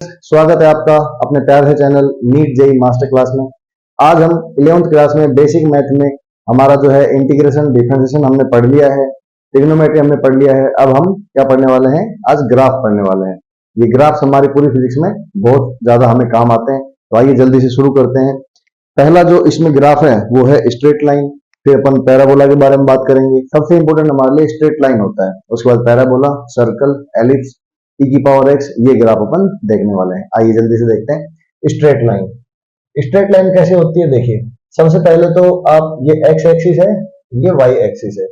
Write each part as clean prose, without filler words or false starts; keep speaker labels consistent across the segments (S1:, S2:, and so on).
S1: स्वागत है आपका अपने प्यार से channel NEET JEE master class में। आज हम 11th क्लास में बेसिक मैथ में हमारा जो है इंटीग्रेशन डिफरेंशिएशन हमने पढ़ लिया है, ट्रिग्नोमेट्री हमने पढ़ लिया है। अब हम क्या पढ़ने वाले हैं? आज ग्राफ पढ़ने वाले हैं। ये ग्राफ्स हमारी पूरी फिजिक्स में बहुत ज्यादा हमें काम आते हैं, तो आइए जल्दी से शुरू करते हैं। पहला जो इसमें ग्राफ है वो है स्ट्रेट लाइन, फिर अपन पैराबोला के बारे में बात करेंगे। सबसे इंपॉर्टेंट हमारे लिए स्ट्रेट लाइन होता है, उसके बाद पैराबोला, सर्कल, एलिप्स, e की पावर x, ये ग्राफ अपन देखने वाले हैं। आइए जल्दी से देखते हैं स्ट्रेट लाइन। स्ट्रेट लाइन कैसे होती है? देखिए, सबसे पहले तो आप ये x एक्सिस है, ये y एक्सिस है।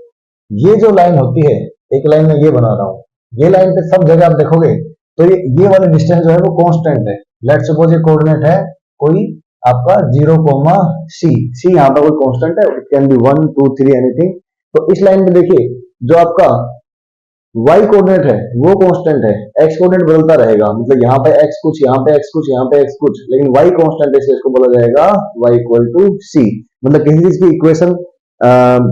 S1: ये जो लाइन होती है, एक लाइन में ये बना रहा हूं, ये लाइन पे सब जगह आप देखोगे तो ये वाला डिस्टेंस जो है वो कांस्टेंट है। लेट्स सपोज ये कोऑर्डिनेट है कोई आपका 0, c यहाँ पर कोई कांस्टेंट है, इट कैन बी 1 2 3 एनीथिंग। तो इस लाइन पे देखिए जो आपका y कोऑर्डिनेट है वो कांस्टेंट है, x कोऑर्डिनेट बदलता रहेगा। मतलब यहाँ पे x कुछ, यहाँ पे x कुछ, यहाँ पे x कुछ, लेकिन y कांस्टेंट है, इसको बोला जाएगा y इक्वल टू c। मतलब किसी चीज की इक्वेशन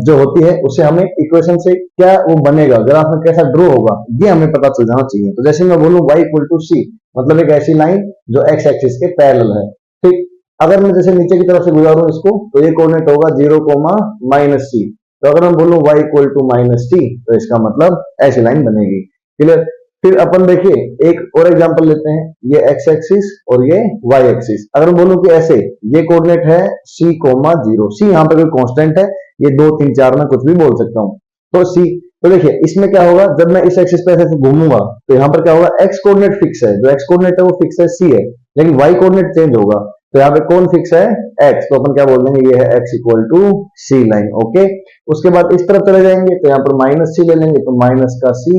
S1: जो होती है उससे हमें इक्वेशन से क्या वो बनेगा, ग्राफ में कैसा ड्रॉ होगा, ये हमें पता चल जाना चाहिए। तो जैसे मैं बोलूं y इक्वल टू c, मतलब एक ऐसी लाइन जो x एक्सिस के पैरेलल है। ठीक, अगर मैं जैसे नीचे की तरफ से गुजारूं इसको, तो ये कोऑर्डिनेट होगा 0, -c। तो अगर हम बोलूं y इक्वल टू -t, तो इसका मतलब ऐसी लाइन बनेगी। क्लियर? फिर अपन देखिए एक और एग्जांपल लेते हैं, ये x एक्सिस और ये y एक्सिस। अगर मैं बोलूं कि ऐसे ये कोऑर्डिनेट है c, 0, c यहाँ पे कोई कांस्टेंट है, ये 2 3 4 में कुछ भी बोल सकता हूँ। तो c, तो देखिए इसमें क्या होगा, जब मैं इस एक्सिस पे ऐसे घूमूंगा तो यहाँ पर क्या होगा, x कोऑर्डिनेट फिक्स है, जो x कोऑर्डिनेट है वो फिक्स है, c है, लेकिन y कोऑर्डिनेट चेंज होगा। तो यहाँ पे कौन फिक्स है? x। तो अपन क्या बोल देंगे, ये है x equal to c line. Okay, उसके बाद इस तरफ चले जाएंगे तो यहाँ पर -c ले लेंगे, तो माइनस का c,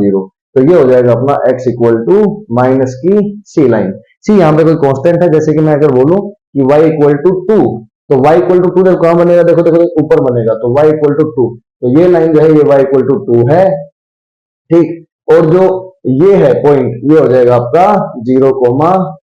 S1: 0। तो ये हो जाएगा अपना x इक्वल टू माइनस की c लाइन। c यहाँ पे कोई कांस्टेंट है, जैसे कि मैं अगर बोलूं कि y इक्वल टू 2, तो y इक्वल टू 2 जब कहां बनेगा, देखो देखो ऊपर बनेगा, तो y इक्वल टू 2। तो ये लाइन जो है ये y इक्वल टू 2 है। ठीक, और जो ये है पॉइंट, ये हो जाएगा आपका 0,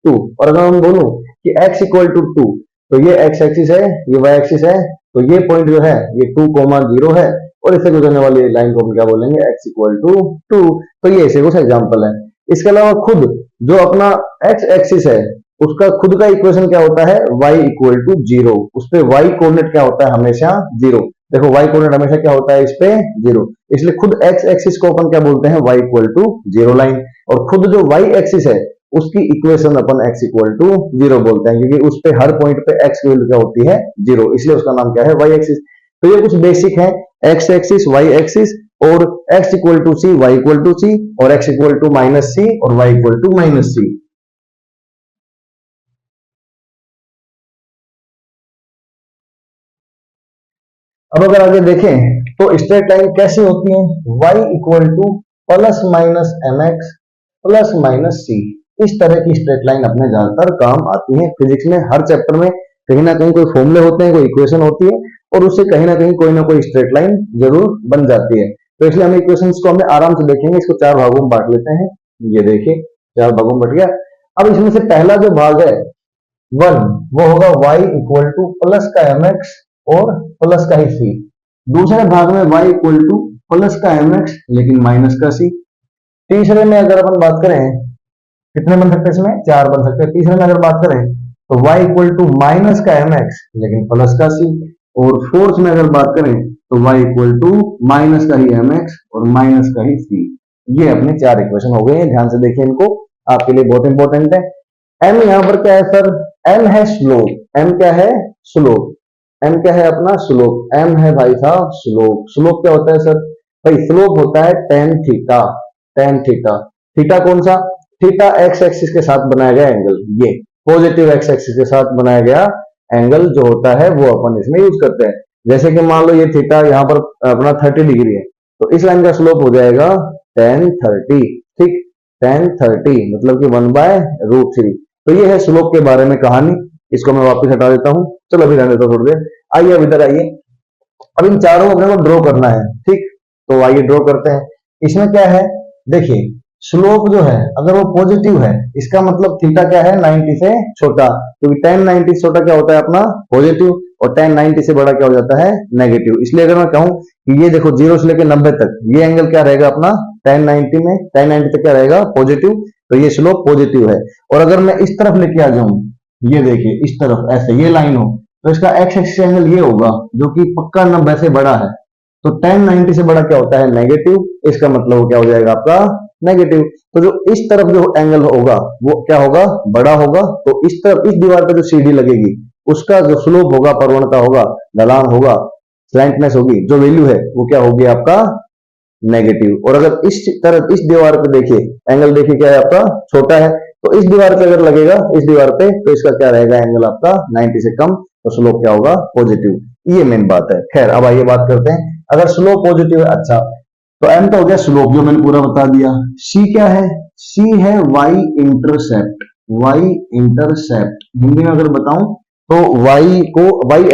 S1: 2। और अगर हम बोलूं कि x इक्वल टू 2, तो ये x एक्सिस है, ये y एक्सिस है, तो ये पॉइंट जो है ये 2, 0 है, और इससे गुजरने वाली लाइन को हम क्या बोलेंगे, x इक्वल टू 2। तो ये ऐसे कुछ एग्जांपल है। इसके अलावा खुद जो अपना x एक्सिस है उसका खुद का इक्वेशन क्या होता है, y इक्वल टू 0। उस पे y कोऑर्डिनेट क्या होता है, हमेशा 0। देखो y कोऑर्डिनेट हमेशा क्या होता है, इस पे 0, इसलिए खुद x एक्सिस को अपन क्या बोलते हैं, y इक्वल टू 0 लाइन। और खुद जो y एक्सिस है उसकी इक्वेशन अपन x इक्वल टू 0 बोलते हैं, क्योंकि उस पे हर पॉइंट पे x की वैल्यू क्या होती है, 0, इसलिए उसका नाम क्या है, y एक्सिस। तो ये कुछ बेसिक है, x एक्सिस, y एक्सिस, और x equal to c, y equal to c, और x इक्वल टू -c और y इक्वल टू -c। अब अगर आगे देखें तो स्ट्रेट लाइन कैसे होती है, y equal to ±mx ±c। इस तरह की स्ट्रेट लाइन अपने ज्यादातर काम आती है फिजिक्स में। हर चैप्टर में कहीं ना कहीं कोई फॉर्मूले होते हैं, कोई इक्वेशन होती है, और उससे कहीं ना कहीं कोई ना कोई स्ट्रेट लाइन जरूर बन जाती है। तो इसलिए हम इक्वेशंस को हमें आराम से देखेंगे। इसको 4 भागों में बांट लेते हैं। ये देखिए 4 भागों में बट गया। अब इसमें से पहला जो भाग है 1, वो होगा y इक्वल टू प्लस का mx और प्लस का ही c। दूसरे भाग में y इक्वल टू प्लस का mx लेकिन माइनस का c। तीसरे में अगर अपन बात करें, कितने बन सकते हैं इसमें, 4 बन सकते हैं। तीसरे में अगर बात करें तो y इक्वल टू माइनस का mx लेकिन प्लस का c। और फोर्थ में अगर बात करें तो y इक्वल टू माइनस का ही mx और माइनस का ही c। ये अपने 4 इक्वेशन हो गए हैं। ध्यान से देखिए इनको, आपके लिए बहुत इंपॉर्टेंट है। m यहां पर क्या है सर, m है स्लोप। m क्या है, स्लोप। m क्या है अपना, स्लोप। m है भाई साहब स्लोप। स्लोप क्या होता है सर, भाई स्लोप होता है tan theta. tan theta, theta कौन सा, थीटा x एक्सिस के साथ बनाया गया एंगल, ये पॉजिटिव x एक्सिस के साथ बनाया गया एंगल जो होता है वो अपन इसमें यूज करते हैं। जैसे कि मान लो ये थीटा यहाँ पर अपना 30 डिग्री है, तो इस लाइन का स्लोप हो जाएगा tan 30। ठीक, tan 30 मतलब कि 1/√3। तो ये है स्लोप के बारे में कहानी। इसको मैं वापस हटा देता हूं, चलो अभी रहने दो थोड़ी देर। आइए अब इधर आइए, अब इन चारों अपने को ड्रॉ करना है। ठीक, तो आइए ड्रॉ करते हैं। इसमें क्या है, देखिए स्लोप जो है अगर वो पॉजिटिव है, इसका मतलब थीटा क्या है, 90 से छोटा, क्योंकि tan 90 से छोटा क्या होता है अपना पॉजिटिव, और tan 90 से बड़ा क्या हो जाता है, नेगेटिव। इसलिए अगर मैं कहूं कि ये देखो 0 से लेकर 90 तक ये एंगल क्या रहेगा अपना tan 90 में, tan 90 तक क्या रहेगा, पॉजिटिव। तो ये स्लोप पॉजिटिव है। और अगर मैं इस तरफ लेके आ जाऊं, ये देखिए इस तरफ ऐसे ये लाइन हो, तो इसका एक्स एक्सिस एंगल ये होगा जो कि पक्का 90 से बड़ा है। तो tan 90 से बड़ा क्या होता है? नेगेटिव। इसका मतलब क्या हो जाएगा आपका? नेगेटिव। तो जो इस तरफ जो एंगल होगा वो क्या होगा? बड़ा होगा। तो इस तरफ इस दीवार पर जो सीढ़ी लगेगी उसका जो स्लोप होगा, प्रवणता होगा, ढलान होगा, स्लैंटनेस होगी, जो वैल्यू है वो क्या होगी आपका? नेगेटिव। और अगर इस तरफ इस दीवार पे देखिए, एंगल देखिए क्या है आपका? छोटा है। तो इस दीवार पे अगर लगेगा, इस दीवार पे, तो इसका क्या रहेगा? एंगल आपका 90 से कम, तो स्लोप क्या होगा? पॉजिटिव। ये मेन बात है। खैर अब आइए बात करते हैं, अगर स्लोप पॉजिटिव है, अच्छा तो एम तो हो गया स्लोप जो मैंने पूरा बता दिया। सी क्या है? सी है Y intercept. Y intercept Hindi में अगर बताऊं तो वाई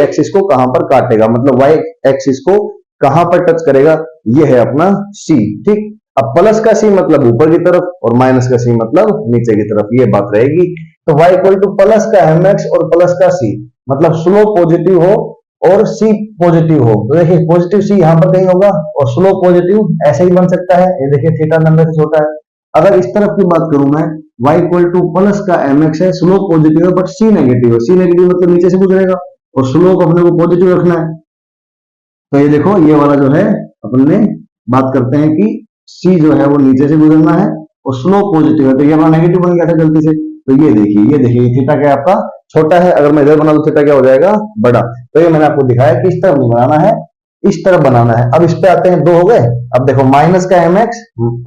S1: एक्सिस को कहां पर काटेगा, मतलब वाई एक्सिस को कहां पर टच करेगा, ये है अपना सी। ठीक। अब प्लस का सी मतलब ऊपर की तरफ और माइनस का सी मतलब नीचे की तरफ, ये बात रहेगी। तो y इक्वल टू प्लस का एम एक्स और प्लस का सी, मतलब स्लोप पॉजिटिव हो और सी पॉजिटिव हो। तो देखिए पॉजिटिव सी यहां पर कहीं होगा और स्लोप पॉजिटिव ऐसे ही बन सकता है। ये देखिए थीटा 90 से छोटा है। अगर इस तरफ की बात करूं मैं, y इक्वल टू प्लस का एम एक्स है, स्लोप पॉजिटिव है बट सी नेगेटिव है। सी नेगेटिव मतलब नीचे से गुजरेगा और स्लोप अपने को पॉजिटिव रखना है। तो ये देखो ये वाला जो है अपन ने बात करते हैं कि सी जो है वो नीचे से गुजरना है और स्लोप पॉजिटिव है, तो ये हमारा नेगेटिव बन गया था गलती से। तो ये देखिए थीटा क्या आपका? छोटा है। अगर मैं इधर बना तो थीटा क्या हो जाएगा? बड़ा। तो ये मैंने आपको दिखाया कि इस तरफ नहीं बनाना है, इस तरफ बनाना है। अब इस पे आते हैं, दो हो गए। अब देखो माइनस का एम एक्स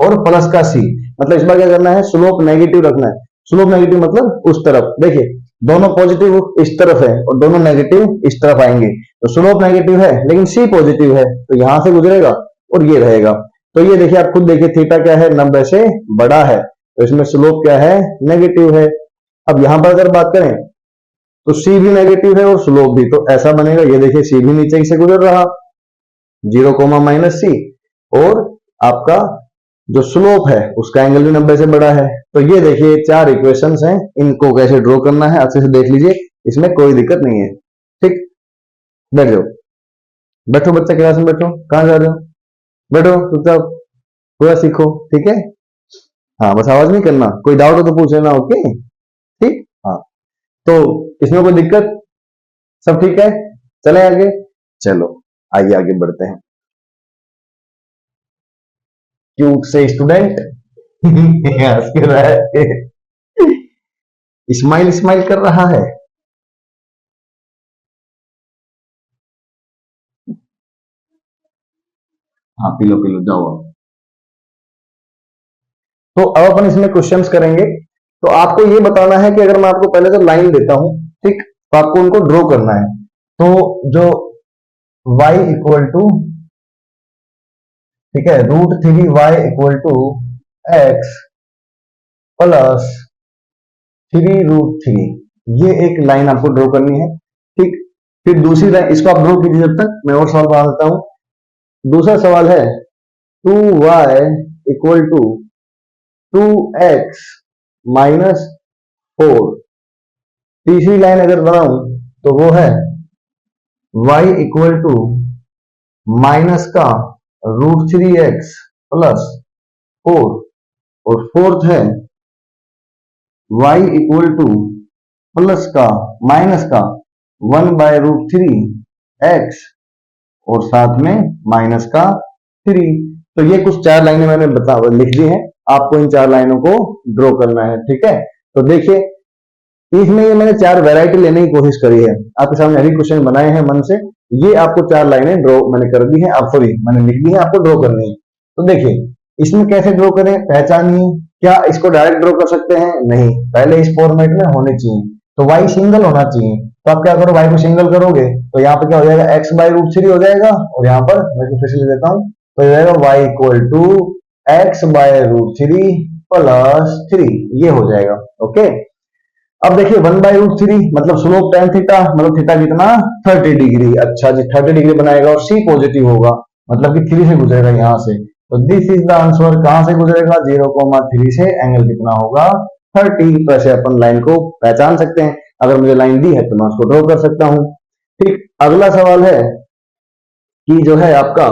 S1: और प्लस का सी, मतलब इस बार क्या करना है? स्लोप नेगेटिव रखना है। स्लोप नेगेटिव मतलब उस तरफ। देखिए दोनों पॉजिटिव इस तरफ है और दोनों नेगेटिव इस तरफ आएंगे, तो स्लोप नेगेटिव है लेकिन सी पॉजिटिव है, तो यहां से गुजरेगा और ये रहेगा। तो ये देखिए आप खुद देखिए थीटा क्या है? 90 से बड़ा है, तो इसमें स्लोप क्या है? नेगेटिव है। अब यहां पर अगर बात करें तो सी भी नेगेटिव है और स्लोप भी, तो ऐसा बनेगा, ये देखिए सी भी नीचे से गुजर रहा, 0 कोमा माइनस सी, और आपका जो स्लोप है उसका एंगल भी 90 से बड़ा है। तो ये देखिए चार इक्वेशंस हैं, इनको कैसे ड्रॉ करना है अच्छे से देख लीजिए, इसमें कोई दिक्कत नहीं है। ठीक, बैठ जाओ, बैठो बच्चा, क्लास में बैठो, कहां जा रहे हो? बैठो चुपचाप, पूरा सीखो। ठीक है, हाँ बस आवाज नहीं करना, कोई डाउट हो तो पूछ लेना। ओके ठीक, हाँ। तो इसमें कोई दिक्कत? सब ठीक है, चले आगे। चलो आइए आगे बढ़ते हैं। क्यूट से स्टूडेंट हंस के रहा है, स्माइल स्माइल कर रहा है। हाँ पी लो जाओ। तो अब अपन इसमें क्वेश्चंस करेंगे। तो आपको ये बताना है कि अगर मैं आपको पहले से लाइन देता हूं, ठीक, तो आपको उनको ड्रॉ करना है। तो जो y इक्वल टू, ठीक है, √3y equal to x plus 3√3, ये एक लाइन आपको ड्रॉ करनी है। ठीक, फिर दूसरी लाइन इसको आप ड्रॉ कीजिए, जब तक मैं और सवाल बना देता हूं। दूसरा सवाल है 2y equal to 2x minus 4। तीसरी लाइन अगर बनाऊं तो वो है y इक्वल टू माइनस का √3x प्लस 4, और फोर्थ है y इक्वल टू प्लस का माइनस का 1/√3x और साथ में माइनस का 3। तो ये कुछ चार लाइनें मैंने लिख दी हैं, आपको इन चार लाइनों को ड्रॉ करना है। ठीक है, तो देखिए इसमें ये मैंने चार वैरायटी लेने की कोशिश करी है, आपके सामने अभी क्वेश्चन बनाए हैं मन से। ये आपको चार लाइनें ड्रॉ मैंने कर दी है, आप सॉरी मैंने लिख दी है, आपको ड्रॉ करनी है। तो देखिए इसमें कैसे ड्रॉ करें, पहचानिए। क्या इसको डायरेक्ट ड्रॉ कर सकते हैं? नहीं, पहले इस फॉर्मेट में होने चाहिए। तो y सिंगल होना चाहिए, तो आप क्या करो, y को सिंगल करोगे तो यहाँ पे क्या हो जाएगा? x/√3 हो जाएगा, और यहाँ पर मैं फिर से देता हूँ, तो हो जाएगा y equal to x/√3 plus 3, ये हो जाएगा। ओके, अब देखिए 1/√3 मतलब स्लोप tan थीटा, मतलब थीटा कितना? 30 डिग्री। अच्छा जी, 30 डिग्री बनाएगा और सी पॉजिटिव होगा, मतलब कि 3 से गुजरेगा यहाँ से। तो दिस इज द आंसर। कहां से गुजरेगा? 0,3 से। एंगल कितना होगा? 30। तो ऐसे अपन लाइन को पहचान सकते हैं। अगर मुझे लाइन दी है तो मैं उसको ड्रॉ कर सकता हूं। ठीक, अगला सवाल है कि जो है आपका,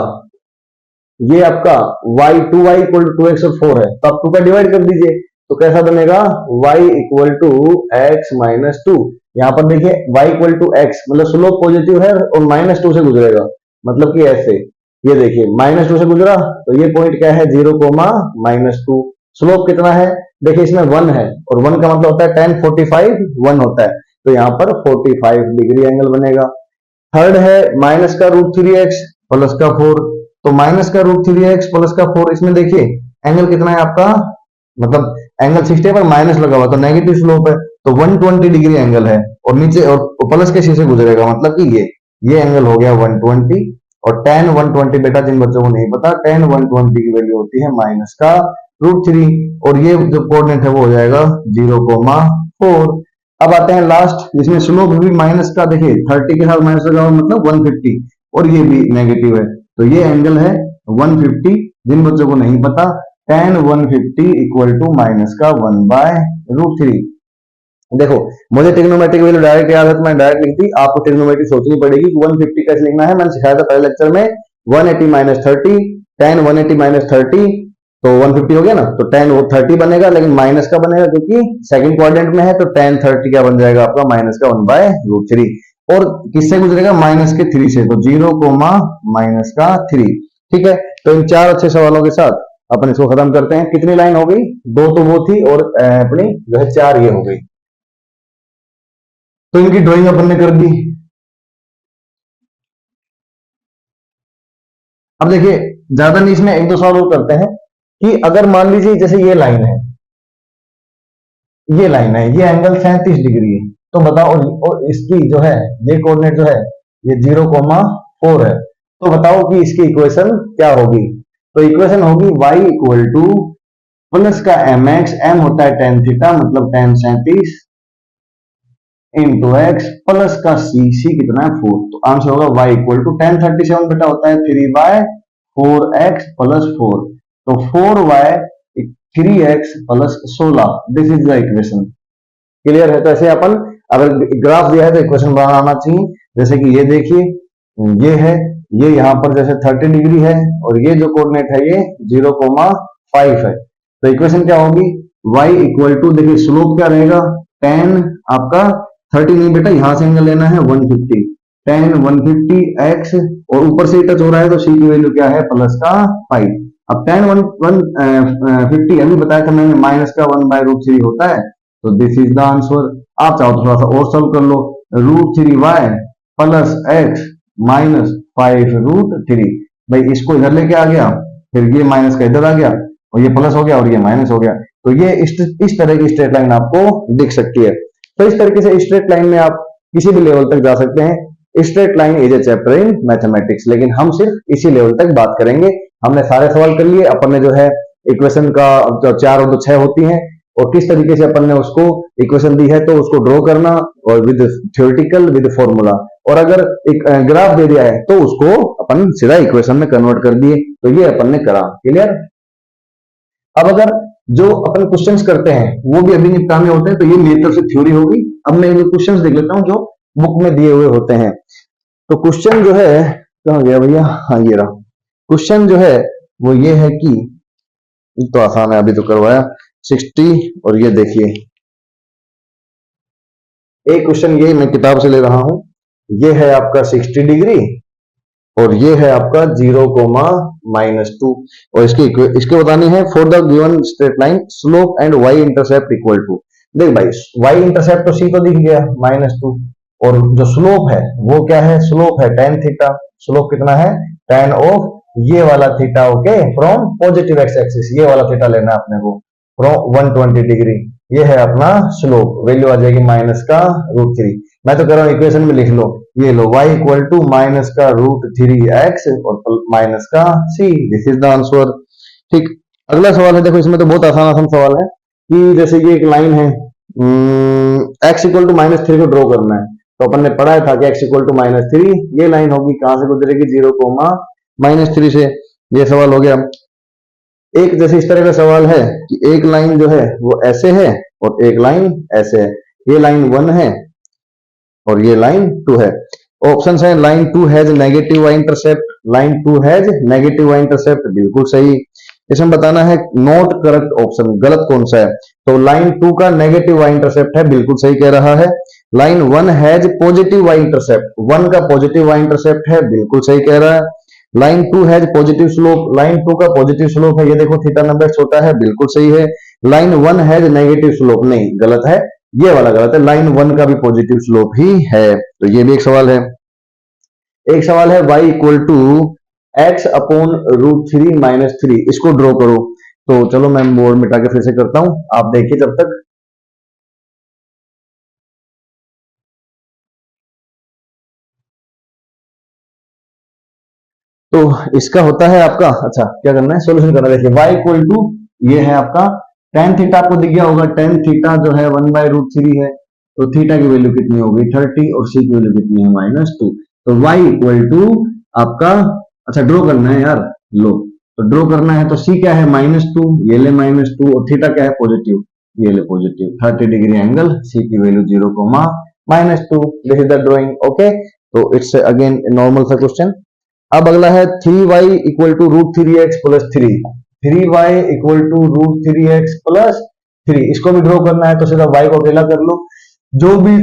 S1: ये आपका y 2y equal to 2x और 4 है, तो आप 2 का डिवाइड कर दीजिए। तो कैसा बनेगा y equal to X minus two. यहाँ पर देखिए y इक्वल टू एक्स मतलब स्लोप पॉजिटिव है और माइनस टू से गुजरेगा, मतलब कि ऐसे ये देखिए माइनस टू से गुजरा तो ये पॉइंट क्या है 0, स्लोप कितना है देखिए इसमें 1 है और 1 का मतलब होता है tan 45 1 होता है, तो यहाँ पर 45 डिग्री एंगल बनेगा। थर्ड है माइनस का √3x प्लस का 4, तो माइनस का √3x प्लस का 4, इसमें देखिए एंगल कितना है आपका, मतलब एंगल 60 पर माइनस लगा हुआ तो नेगेटिव स्लोप है, तो 120 डिग्री एंगल है और नीचे और प्लस के सी से गुजरेगा, मतलब कि ये एंगल हो गया 120। और tan 120 बेटा जिन बच्चों को नहीं पता tan 120 की वैल्यू होती है माइनस का √3 और ये जो कोऑर्डिनेट है वो हो जाएगा 0,4। अब आते हैं लास्ट जिसमें स्लोप भी माइनस का, देखिए 30 के साथ माइनस लगा मतलब 150 और ये भी नेगेटिव है, तो ये एंगल है 150। जिन बच्चों को नहीं पता tan 150 इक्वल टू माइनस का 1/√3। देखो मुझे ट्रिग्नोमेट्रिक वैल्यू डायरेक्ट याद है तो मैंने डायरेक्ट लिख दी, आपको ट्रिग्नोमेट्री सोचनी पड़ेगी कि 150 कैसे लिखना है, मैंने सिखाया था पहले लेक्चर में 180 माइनस 30, tan 180 माइनस 30 तो 150 हो गया ना, तो tan वो 30 बनेगा लेकिन माइनस का बनेगा क्योंकि सेकंड क्वाड्रेंट में है, तो tan 30 क्या बन जाएगा आपका माइनस का 1/√3 और किससे गुजरेगा माइनस के 3 से, तो 0, ठीक है। तो इन 4 अच्छे सवालों के साथ अपन इसको खत्म करते हैं। कितनी लाइन हो गई, 2 तो वो थी और अपनी जो है 4 ये हो गई, तो इनकी ड्राइंग अपन ने कर दी। अब देखिए ज्यादा नहीं, इसमें एक दो सवाल और करते हैं कि अगर मान लीजिए जैसे ये लाइन है, ये एंगल 37 डिग्री है, तो बताओ और इसकी जो है ये कोऑर्डिनेट जो है ये 0,4 है, तो बताओ कि इसकी इक्वेशन क्या होगी। तो इक्वेशन होगी y इक्वल टू प्लस का mx, m होता है tan थीटा मतलब tan 37 इंटू एक्स प्लस का सी कितना है 4, तो आंसर होगा y इक्वल टू tan 37 बेटा होता है 3/4x प्लस 4, तो 4y 3x plus 16, this is the equation. Clear है, तो ऐसे अपन अगर ग्राफ दिया है तो इक्वेशन बनाना आना चाहिए। जैसे कि ये देखिए ये है, ये यहाँ पर जैसे 30 डिग्री है और ये जो कोऑर्डिनेट है ये 0,5 है, तो इक्वेशन क्या होगी y इक्वल टू, देखिए स्लोप क्या रहेगा tan आपका 30 नहीं बेटा यहाँ से एंगल लेना है 150, tan 150x और ऊपर से टच हो रहा है तो c की वैल्यू क्या है प्लस का 5। अब tan 150 अभी बताया था मैंने माइनस का 1/√3 होता है, तो दिस इज द आंसर। आप चाहो तो थोड़ा सा और सॉल्व कर लो, √3y प्लस x माइनस 5√3, भाई इसको इधर लेके आ गया फिर ये माइनस का इधर आ गया और ये प्लस हो गया और ये माइनस हो गया, तो ये इस तरह की स्ट्रेट लाइन आपको दिख सकती है। तो इस तरीके से स्ट्रेट लाइन में आप किसी भी लेवल तक जा सकते हैं। Straight line is a chapter in mathematics, लेकिन हम सिर्फ इसी लेवल तक बात करेंगे। हमने सारे सवाल कर लिए, अपन ने जो है इक्वेशन का जो 4 और 2 6 होती हैं और किस तरीके से अपन ने उसको इक्वेशन दी है तो उसको ड्रॉ करना और विद थ्योरेटिकल विद फॉर्मूला, और अगर एक ग्राफ दे दिया है तो उसको अपन सीधा इक्वेशन में कन्वर्ट कर दिए, तो ये अपन ने करा। क्लियर। अब अगर जो अपन क्वेश्चंस करते हैं वो भी अभी निपटाने होते हैं, तो ये मेरी तरफ से थ्योरी होगी। अब मैं ये क्वेश्चंस देख लेता हूं जो बुक में दिए हुए होते हैं। तो क्वेश्चन जो है कहाँ गया भैया, हाँ ये रहा क्वेश्चन जो है वो ये है कि, तो आसान है अभी तो करवाया 60, और ये देखिए एक क्वेश्चन ये मैं किताब से ले रहा हूं, ये है आपका 60 डिग्री और ये है आपका 0,-2 और इसके बतानी है for the given straight line slope and y intercept equal to. देख भाई y इंटरसेप्ट तो c तो दिख गया -2 और जो स्लोप है वो क्या है, स्लोप है tan थीटा, स्लोप कितना है tan ऑफ ये वाला theta, okay, from positive x axis, ये वाला थीटा लेना है अपने को फ्रॉम 120 डिग्री, ये है अपना स्लोप, वैल्यू आ जाएगी माइनस का √3। मैं तो कह रहा हूं इक्वेशन में लिख लो, ये लो y इक्वल टू माइनस का √3x और माइनस का c, this is the answer. ठीक, अगला सवाल है, देखो इसमें तो बहुत आसान आसान सवाल है कि जैसे ये एक लाइन है x इक्वल टू -3 को ड्रॉ करना है, तो अपन ने पढ़ा था कि x इक्वल टू -3, ये लाइन होगी कहां से गुजरेगी 0,-3 से। ये सवाल हो गया। एक जैसे इस तरह का सवाल है कि एक लाइन जो है वो ऐसे है और एक लाइन ऐसे है, ये लाइन 1 है और ये लाइन 2 है। ऑप्शन है line 2 has negative y intercept, line 2 has negative y intercept, बिल्कुल सही। इसमें बताना है नॉट करेक्ट ऑप्शन, गलत कौन सा है। तो लाइन 2 का नेगेटिव वाई इंटरसेप्ट है, बिल्कुल सही कह रहा है। Line 1 has positive Y intercept, 1 का पॉजिटिव वाई इंटरसेप्ट है, बिल्कुल सही कह रहा है। Line 2 has positive slope, line 2 का पॉजिटिव स्लोप है, ये देखो थीटा 90 छोटा है, बिल्कुल सही है। लाइन 1 हैज नेगेटिव स्लोप, नहीं गलत है, ये वाला गलत है, लाइन 1 का भी पॉजिटिव स्लोप ही है। तो ये भी एक सवाल है। एक सवाल है y equal to X upon root 3 minus 3, इसको ड्रॉ करो। तो चलो मैं बोर्ड मिटा के फिर से करता हूं, आप देखिए जब तक। तो इसका होता है आपका, अच्छा क्या करना है, सोल्यूशन करना है। देखिए y इक्वल टू, ये है आपका टेन थीटा, आपको दिख गया होगा, टेन थीटा जो है 1/√3 है, तो थीटा की वैल्यू कितनी होगी 30 और c की वैल्यू कितनी है -2। तो y इक्वल टू आपका, अच्छा ड्रॉ करना है यार, लो तो ड्रॉ करना है, तो c क्या है -2, ये ले -2, और थीटा क्या है पॉजिटिव, ये ले पॉजिटिव, 30 डिग्री एंगल, c की वैल्यू 0, -2। This is the drawing, okay. तो इट्स अगेन नॉर्मल सा क्वेश्चन। अब अगला है 3y equal to √3x plus 3, 3y equal to √3x plus 3, इसको भी ड्रॉ करना है, तो सीधा y को अकेला कर लो, जो भी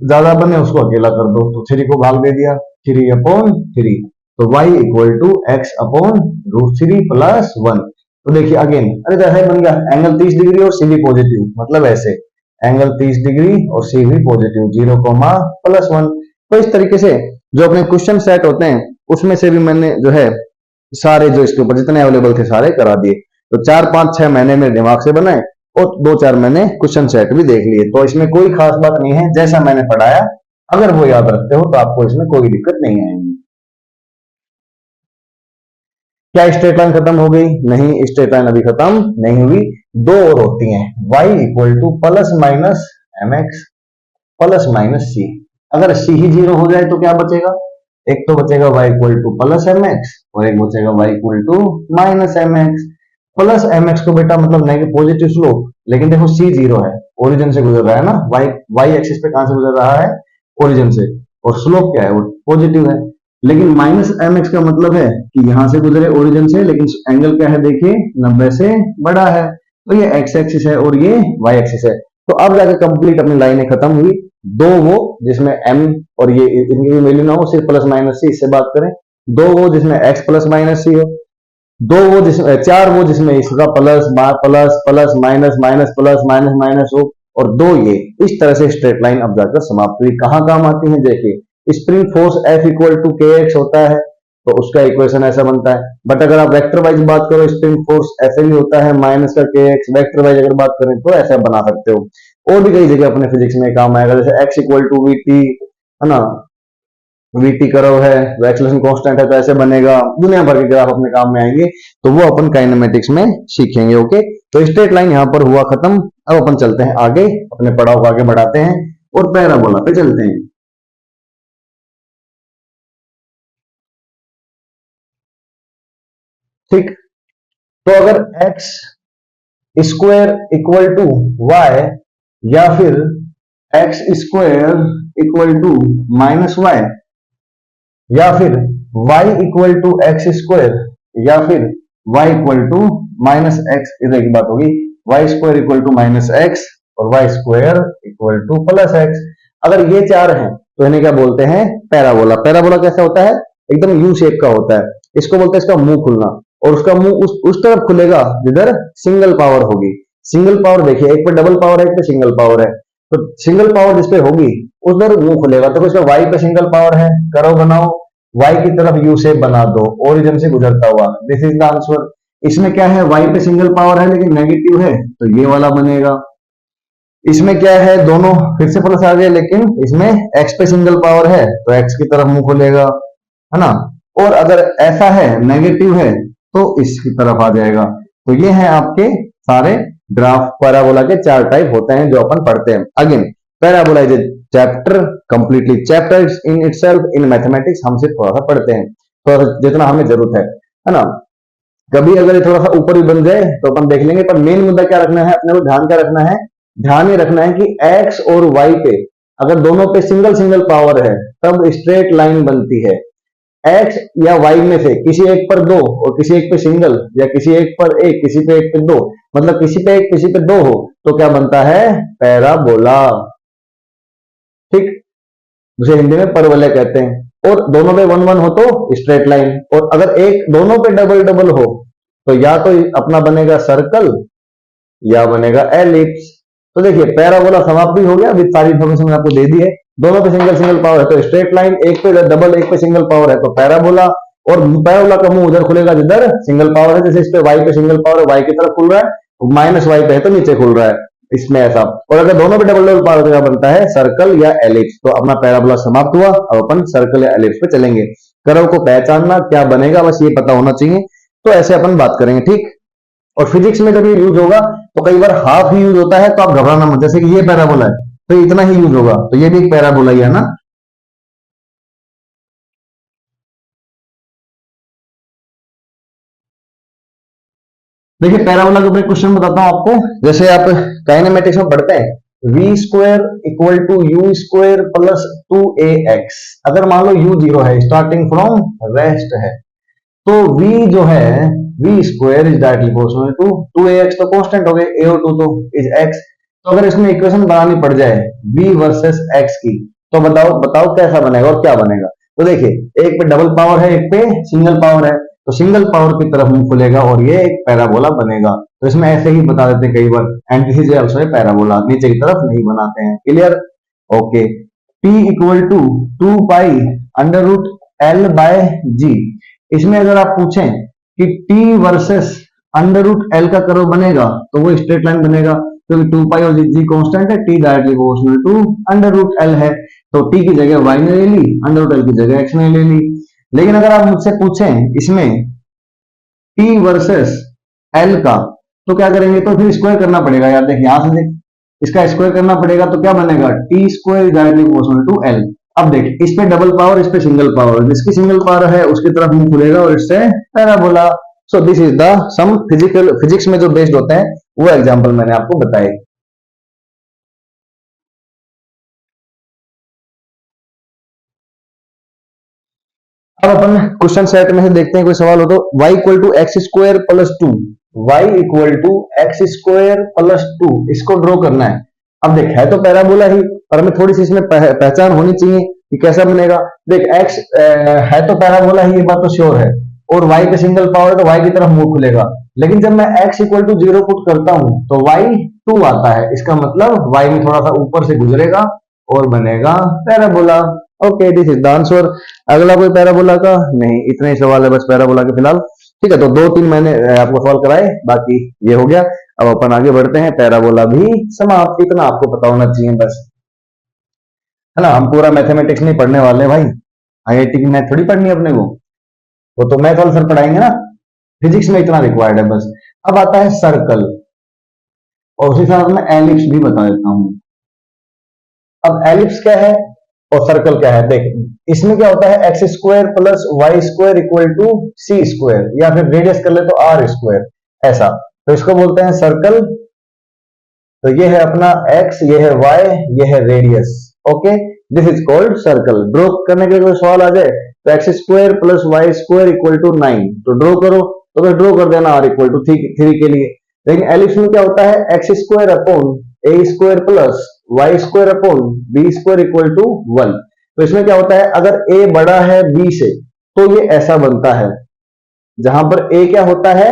S1: ज्यादा बने उसको अकेला कर दो। तो 3 को भाग दे दिया, 3/3, तो y equal to x upon √3 plus 1। तो देखिए अगेन, अरे जैसा ही बन गया, एंगल 30 डिग्री और c भी पॉजिटिव, मतलब ऐसे एंगल 30 डिग्री और c भी पॉजिटिव, 0, +1। तो इस तरीके से जो अपने क्वेश्चन सेट होते हैं उसमें से भी मैंने जो है सारे जो इसके ऊपर जितने अवेलेबल थे सारे करा दिए। तो 4-5-6 महीने मेरे दिमाग से बनाए और 2-4 मैंने क्वेश्चन सेट भी देख लिए। तो इसमें कोई खास बात नहीं है, जैसा मैंने पढ़ाया अगर वो याद रखते हो तो आपको इसमें कोई दिक्कत नहीं आएगी। क्या स्ट्रेट लाइन खत्म हो गई? नहीं, स्ट्रेट लाइन अभी खत्म नहीं हुई, दो और होती हैं। y equal to plus minus mx plus minus c, अगर c ही 0 हो जाए तो क्या बचेगा? एक तो बचेगा y equal to plus mx और एक बचेगा y equal to minus mx। Plus mx को बेटा मतलब नेगेटिव पॉजिटिव स्लोप, लेकिन देखो c 0 है, ओरिजिन से गुजर रहा है ना, y एक्सिस पे कहां से गुजर रहा है? ओरिजिन से, और स्लोप क्या है? वो पॉजिटिव है। लेकिन माइनस mx का मतलब है कि यहां से गुजरे ओरिजिन से, लेकिन एंगल क्या है देखिए 90 से बड़ा है, तो ये x एक्सिस है और ये y एक्सिस है। तो अब जाकर कंप्लीट अपनी लाइनें खत्म हुई। दो वो जिसमें m और ये इनकी भी वैल्यू ना हो, सिर्फ प्लस माइनस सी, इससे बात करें। दो वो जिसमें x प्लस माइनस सी हो, दो वो जिसमें, चार वो जिसमें इसका plus plus plus minus minus plus minus minus हो, और दो ये, इस तरह से स्ट्रेट लाइन अब जाकर समाप्त हुई। कहां काम आती है? देखिए spring force F equal to kx होता है, तो उसका इक्वेशन ऐसा बनता है। बट अगर आप वेक्टर वाइज बात करो, स्प्रिंग फोर्स ऐसे भी होता है माइनस का kx, वेक्टर वाइज अगर बात करें तो ऐसा बना सकते हो। और भी कई जगह अपने फिजिक्स में काम आएगा, जैसे x इक्वल टू vt है ना, vt कर्व है, एक्सेलरेशन कांस्टेंट है, तो ऐसे बनेगा। दुनिया भर के ग्राफ अपने काम में आएंगे, तो वो अपन काइनेमेटिक्स में सीखेंगे। ओके, तो स्ट्रेट लाइन यहां पर हुआ खत्म। अब अपन चलते हैं आगे, अपने पड़ाव को आगे बढ़ाते हैं और पैराबोला पे चलते हैं। ठीक, तो अगर x square equal to Y, या फिर X square equal to -y, या फिर y equal to X square, या फिर y इक्वल टू -x, इधर की बात होगी, y square equal to -x और y square equal to +x। अगर ये चार हैं तो इन्हें क्या बोलते हैं? पैराबोला। पैराबोला कैसा होता है? एकदम यू शेप का होता है। इसको बोलते हैं इसका मुंह खुलना, और उसका मुंह उस तरफ खुलेगा जिधर सिंगल पावर होगी। सिंगल पावर देखिए, एक पे डबल पावर है, एक पे सिंगल पावर है, तो सिंगल पावर जिसपे होगी उधर मुंह खुलेगा। तो इसका y पे सिंगल पावर है, करो बनाओ, y की तरफ यू शेप बना दो ओरिजिन से गुजरता हुआ, दिस इज द आंसर। इसमें क्या है? y पे सिंगल पावर है लेकिन नेगेटिव है, तो ये वाला बनेगा। इसमें क्या है? दोनों फिर से प्लस आ गए, लेकिन इसमें x पे सिंगल पावर है तो x की तरफ मुंह खुलेगा, है ना। और अगर ऐसा है, नेगेटिव है, तो इसकी तरफ आ जाएगा। तो ये है आपके सारे ग्राफ। पैराबोला के चार टाइप होते हैं जो अपन पढ़ते हैं। Again parabola is a chapter, completely chapter in itself in mathematics. हम सिर्फ थोड़ा सा पढ़ते हैं, थोड़ा सा जितना हमें जरूरत है ना। कभी अगर ये थोड़ा सा ऊपर भी बन जाए तो अपन देख लेंगे, पर मेन मुद्दा क्या रखना है अपने को? ध्यान क्या रखना है? ध्यान ये रखना है कि x और y पे अगर दोनों पे सिंगल सिंगल पावर है तब स्ट्रेट लाइन बनती है। एक्स या वाई में से किसी एक पर दो और किसी एक पे सिंगल, या किसी एक पर एक किसी पे एक पे दो, मतलब किसी पे एक किसी पे दो हो तो क्या बनता है, पैराबोला। ठीक, उसे हिंदी में परवलय कहते हैं। और दोनों पे वन वन हो तो स्ट्रेट लाइन, और अगर एक दोनों पे डबल डबल हो तो या तो अपना बनेगा सर्कल या बनेगा एलिप्स। तो देखिए पैराबोला समाप्त भी हो गया, विद सारी इन्फॉर्मेशन मैंने आपको दे दी है। दोनों पे सिंगल सिंगल पावर है तो स्ट्रेट लाइन, एक पे डबल एक पे सिंगल पावर है तो पैराबोला। और पैराबोला का मुंह उधर खुलेगा जिधर सिंगल पावर है, जैसे इस पे वाई पे सिंगल पावर है, वाई की तरफ खुल रहा है, माइनस वाई पे है तो नीचे खुल रहा है, इसमें ऐसा। और अगर दोनों पे डबल डबल पावर तो क्या बनता है, सर्कल या एलिप्स। तो अपना पैराबोला समाप्त हुआ, अब अपन सर्कल या एलिप्स पे चलेंगे। कर्व को पहचानना क्या बनेगा बस ये पता होना चाहिए, तो ऐसे अपन बात करेंगे। ठीक, और फिजिक्स में जब ये यूज होगा तो कई बार हाफ ही यूज होता है, तो आप घबराना मत, जैसे कि ये पैराबोला है तो इतना ही यूज होगा, तो ये भी एक पैराबोला ही है ना। देखिए पैराबोला के ऊपर क्वेश्चन बताता हूं आपको। जैसे आप काइनेमेटिक्स में पढ़ते हैं V square equal to U square plus 2ax। अगर मान लो यू जीरो है, स्टार्टिंग फ्रॉम रेस्ट है, तो v जो है v square is directly proportional to 2ax, तो कांस्टेंट हो गए, a और 2 तो इज x। तो अगर इसमें इक्वेशन बनानी पड़ जाए v वर्सेस x की, तो बताओ बताओ कैसा बनेगा और क्या बनेगा। तो देखिए एक पे डबल पावर है, एक पे सिंगल पावर है, तो सिंगल पावर की तरफ मुंह खुलेगा और ये एक पैराबोला बनेगा। तो इसमें ऐसे ही बता देते हैं कई बार, एंटीथेसिस आल्सो है पैराबोला, नीचे की तरफ नहीं बनाते हैं। Clear, okay. p equal to 2 pi under root l by g. इसमें अगर आप पूछें कि t versus under root l का कर्व बनेगा तो वो स्ट्रेट लाइन बनेगा, क्योंकि 2 पाई और जी कांस्टेंट है, t directly proportional to under root L है, तो t की जगह y ने ले ली, अंडर रूट एल की जगह x ने ले ली। लेकिन अगर आप मुझसे पूछें इसमें t वर्सेस एल का, तो क्या करेंगे, तो फिर स्क्वायर करना पड़ेगा यार। देख यहां से देख, इसका स्क्वायर करना पड़ेगा तो क्या बनेगा, T square directly proportional to L. अब देख इस पे डबल पावर, इस पे सिंगल पावर, जिसकी सिंगल पावर है उसकी तरफ मुंह खुलेगा और इससे parabola. So this is the some physical, physics में जो बेस्ड होते हैं वो एग्जांपल मैंने आपको बताए। अब अपन क्वेश्चन सेट में से देखते हैं, कोई सवाल हो तो। y equal to X square plus two, Y equal to X square plus two, इसको ड्रॉ करना है। अब देख है तो पैराबोला ही, पर हमें थोड़ी सी इसमें पहचान होनी चाहिए कि कैसा बनेगा। देख x है तो पैराबोला ही, ये बात तो श्योर है, और y पे सिंगल पावर है तो y की तरफ मुंह खुलेगा। लेकिन जब मैं x equal to zero put करता हूं तो y 2 आता है, इसका मतलब y में थोड़ा सा ऊपर से गुजरेगा और बनेगा parabola. Okay, this is the answer. अगला कोई पैराबोला का नहीं, इतने ही सवाल है बस पैराबोला के फिलहाल। ठीक है, तो 2-3 मैंने आपको सवाल कराए, बाकी ये हो गया। अब अपन आगे बढ़ते हैं, पैराबोला भी समाप्त, इतना आपको पता होना चाहिए बस, है ना। हम पूरा मैथमेटिक्स नहीं पढ़ने वाले भाई, आईआईटी की मैथ थोड़ी पढ़नी है अपने को, वो तो मैथ वाले सर पढ़ाएंगे ना। फिजिक्स में इतना रिक्वायर्ड है बस। अब आता है सर्कल, और उसी साथ में एलिप्स भी बता देता हूं। अब एलिप्स क्या है और सर्कल क्या है, देख इसमें क्या होता है, X square plus Y square equal to C square, या फिर रेडियस कर ले तो आर स्क्वायर, ऐसा। तो इसको बोलते हैं सर्कल। तो ये है अपना एक्स, ये है वाई, ये है radius. Okay, this is called circle. Draw करने के लिए कोई सवाल आ जाए तो X square plus Y square equal to 9, तो ड्रॉ करो, तो बस ड्रॉ कर देना आर इक्वल टू 3 के लिए। लेकिन एलिप्स में क्या होता है, X square upon A square plus Y square upon B square equal to 1। तो इसमें क्या होता है, अगर ए बड़ा है बी से तो ये ऐसा बनता है, जहां पर ए क्या होता है,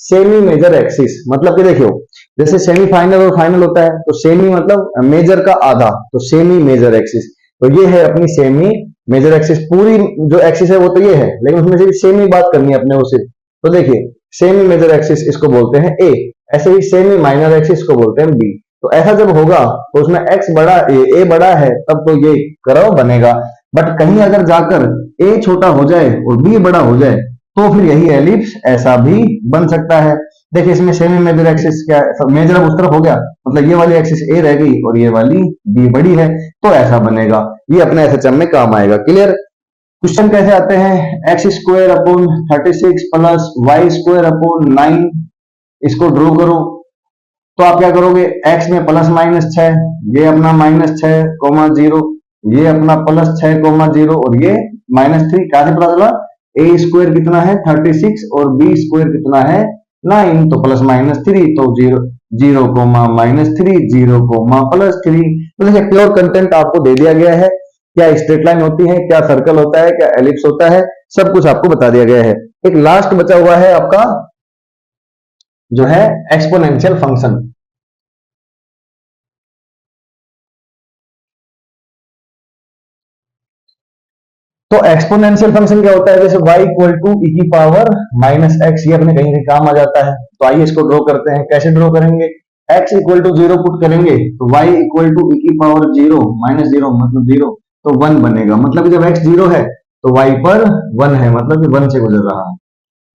S1: सेमी मेजर एक्सिस। मतलब कि देखियो जैसे सेमीफाइनल और फाइनल होता है, तो सेमी मतलब मेजर का आधा, तो सेमी मेजर एक्सिस। तो ये है अपनी सेमी मेजर एक्सिस। पूरी जो एक्सिस है वो तो ये है, लेकिन उसमें से सेमी बात करनी है अपने उसे। तो देखिए सेमी मेजर एक्सिस इसको बोलते हैं ए, ऐसे ही सेमी माइनर एक्सिस को बोलते हैं बी। तो ऐसा जब होगा तो उसमें एक्स बड़ा ए बड़ा है तब तो ये कर्व बनेगा। बट कहीं अगर जाकर ए छोटा हो जाए और बी बड़ा हो जाए तो फिर यही एलिप्स ऐसा भी बन सकता है। देखिए इसमें सेमी मेजर एक्सिस क्या, मेजर अब उस तरफ हो गया, मतलब ये वाली एक्सिस ए रह गई और ये वाली बी बड़ी है, तो ऐसा बनेगा। ये अपने एसएचएम में काम आएगा। क्लियर। क्वेश्चन कैसे आते हैं, X square upon 36 plus Y square upon 9, इसको ड्रॉ करो। तो आप क्या करोगे, x में प्लस माइनस 6, ये अपना -6, 0, ये अपना +6,0 और ये -3। कहां से पता चला? ए स्क्वायर कितना है 36 और बी स्क्वायर कितना है 9, तो +-3 तो 0 0, -3 0, +3। तो देखिए प्योर कंटेंट आपको दे दिया गया है, क्या स्ट्रेट लाइन होती है, क्या सर्कल होता है, क्या एलिप्स होता है, सब कुछ आपको बता दिया गया है। एक लास्ट बचा हुआ है आपका जो है एक्सपोनेंशियल फंक्शन। तो एक्सपोनेंशियल फंक्शन क्या होता है? जैसे y इक्वल टू ई की पावर -x, ये अपने कहीं कहीं काम आ जाता है। तो आइए इसको ड्रॉ करते हैं। कैसे ड्रॉ करेंगे? x इक्वल टू 0 पुट करेंगे तो y इक्वल टू ई की पावर 0 -0 मतलब 0, तो 1 बनेगा। मतलब जब x 0 है तो y पर 1 है, मतलब कि 1 से गुजर रहा है।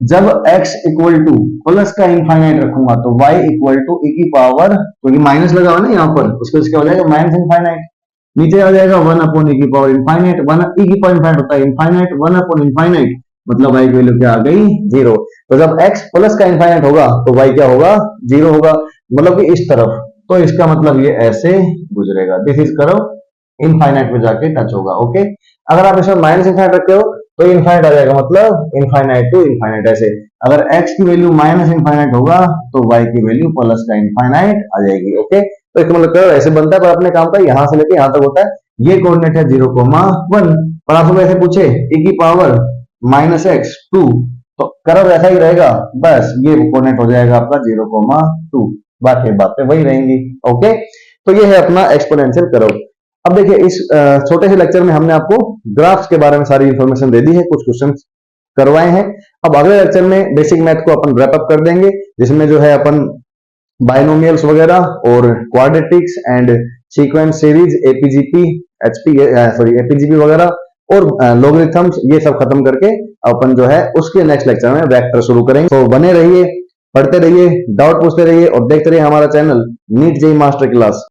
S1: जब x इक्वल टू प्लस का इनफाइनाइट रखूंगा तो y इक्वल टू ई की पावर, क्योंकि माइनस लगा हुआ ना यहाँ पर, उसको क्या हो जाएगा? Minus infinite. नीचे आ जाएगा 1 अपॉन ई की पावर इनफाइनाइट। 1 ई की पावर इनफाइनाइट होता है इनफाइनाइट, 1 अपॉन इनफाइनाइट, मतलब y की वैल्यू क्या आ गई? 0। तो जब x प्लस का इनफाइनाइट होगा तो y क्या होगा? 0 होगा, मतलब कि इस तरफ। तो इसका मतलब ये ऐसे गुजरेगा, दिस इज कर्व इनफाइनाइट में जाके टच होगा। ओके, अगर आप इसमें माइनस इनफाइनाइट रखते हो तो इनफाइनाइट आ जाएगा, मतलब इनफाइनाइट टू इनफाइनाइट ऐसे। अगर x की वैल्यू माइनस इनफाइनाइट होगा तो y की वैल्यू प्लस का इनफाइनाइट आ जाएगी। ओके, तो इसका मतलब कर्व ऐसे बनता है, पर अपने काम का यहां से लेके यहां तक होता है। ये कोऑर्डिनेट है 0,1, और आपको ऐसे पूछे e की पावर -x 2, तो कर्व ऐसा ही रहेगा, बस ये कोऑर्डिनेट हो जाएगा आपका 0,2, बाकी बातें वही रहेंगी। ओके, तो ये है अपना एक्सपोनेंशियल कर्व। अब देखिए इस छोटे से लेक्चर में हमने आपको ग्राफ्स के बारे में सारी इंफॉर्मेशन दे दी है, कुछ क्वेश्चन करवाए हैं। अब अगले लेक्चर में बेसिक मैथ को अपन रैप अप कर देंगे, जिसमें जो है अपन बाइनोमियल्स वगैरह और quadratics and sequence series, AP GP, AP GP वगैरह और लॉगरिथम्स, ये सब खत्म करके अपन जो है उसके नेक्स्ट लेक्चर में वेक्टर शुरू करेंगे। तो बने रहिए, पढ़ते रहिए, डाउट पूछते रहिए और देखते रहिए हमारा channel NEET JEE master class.